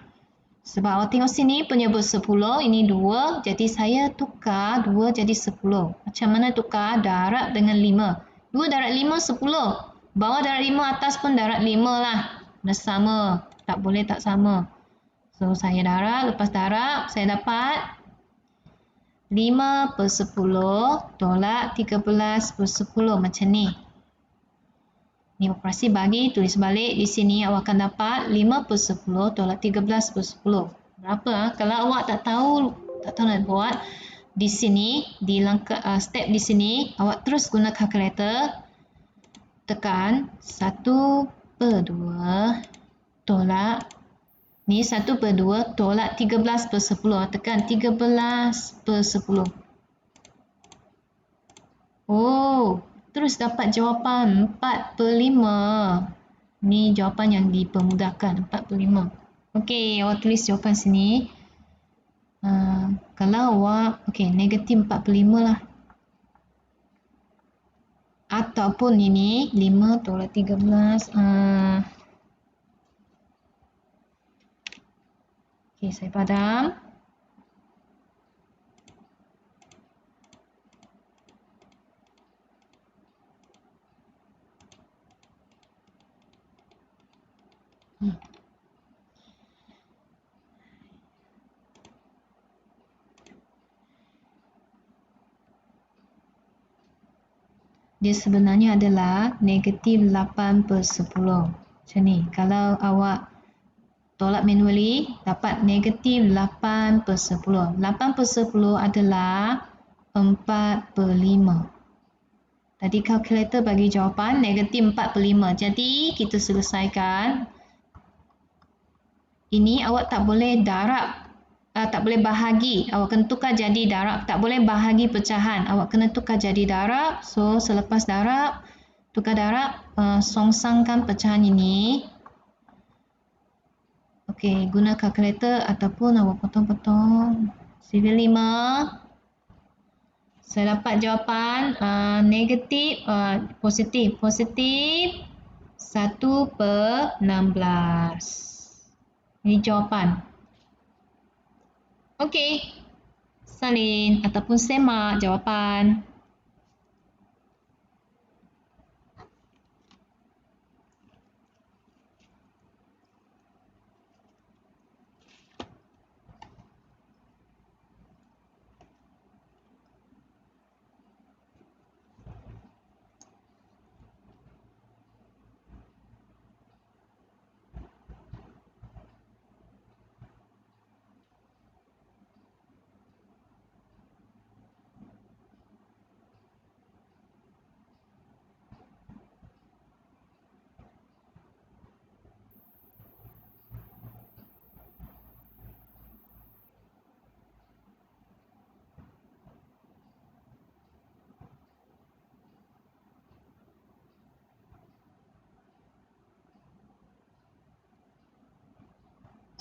Sebab awak tengok sini penyebut 10, ini 2. Jadi saya tukar 2 jadi 10. Macam mana tukar? Darab dengan 5. 2 darab 5, 10. Bawah darab 5, atas pun darab 5 lah. Dah sama. Tak boleh tak sama. So saya darab, lepas darab saya dapat 5 per 10 tolak 13 per 10 macam ni. Ni operasi bagi, tulis balik. Di sini awak akan dapat 5 per 10 tolak 13 per 10. Berapa? Kalau awak tak tahu nak buat, di sini, di langkah step di sini, awak terus guna kalkulator. Tekan 1 per 2 tolak. Ni 1 per 2 tolak 13 per 10. Tekan 13 per 10. Oh, terus dapat jawapan 4 per 5. Ni jawapan yang dipermudahkan, 4 per 5. Okey, awak tulis jawapan sini. Kalau awak, negatif 4 per 5 lah. Ataupun ini 5 tolak 13. Saya padam. Dia sebenarnya adalah negatif 8 per 10. Macam ni. Kalau awak tolak manually, dapat negatif 8 per 10. 8 per 10 adalah 4 per 5. Tadi kalkulator bagi jawapan negatif 4 per 5. Jadi, kita selesaikan. Ini awak tak boleh darab. Tak boleh bahagi. Awak kena tukar jadi darab. Tak boleh bahagi pecahan. Awak kena tukar jadi darab. So, selepas darab, tukar darab, songsangkan pecahan ini. Okey, guna kalkulator ataupun awak potong-potong. Sifar 5. Saya dapat jawapan negatif, positif. Positif 1 per 16. Ini jawapan. Okey. Salin ataupun semak jawapan.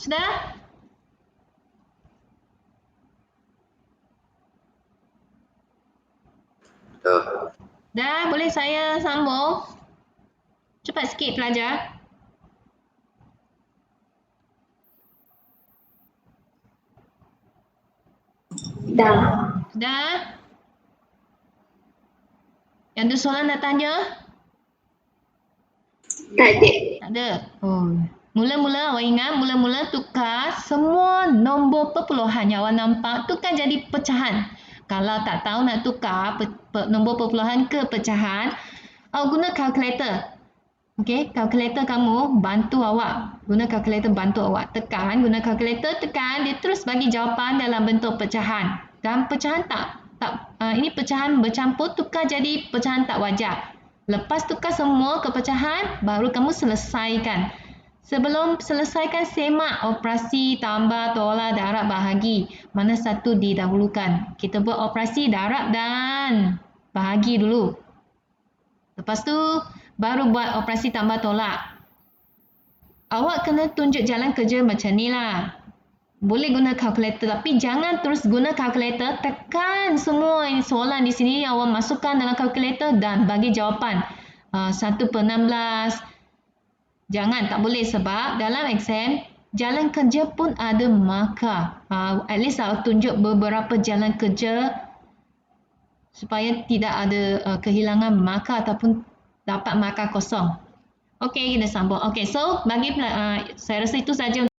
Sudah? Dah, boleh saya sambung? Cepat sikit pelajar. Dah. Dah? Yang ada soalan nak tanya? Tak ada. Tak ada. Oh. Mula-mula awak ingat, mula-mula tukar semua nombor perpuluhan yang awak nampak tukar jadi pecahan. Kalau tak tahu nak tukar nombor perpuluhan ke pecahan, awak guna kalkulator. Okey, kalkulator kamu bantu awak. Guna kalkulator bantu awak. Tekan, guna kalkulator tekan, dia terus bagi jawapan dalam bentuk pecahan. Dan pecahan ini pecahan bercampur tukar jadi pecahan tak wajar. Lepas tukar semua ke pecahan, baru kamu selesaikan. Sebelum selesaikan, semak operasi tambah, tolak, darab, bahagi. Mana satu didahulukan? Kita buat operasi darab dan bahagi dulu. Lepas tu, baru buat operasi tambah tolak. Awak kena tunjuk jalan kerja macam ni lah. Boleh guna kalkulator, tapi jangan terus guna kalkulator. Tekan semua soalan di sini, awak masukkan dalam kalkulator dan bagi jawapan. 1/16. Jangan, tak boleh sebab dalam exam, jalan kerja pun ada markah. At least awak tunjuk beberapa jalan kerja supaya tidak ada kehilangan markah ataupun dapat markah kosong. Okey, kita sambung. Okey, so saya rasa itu saja.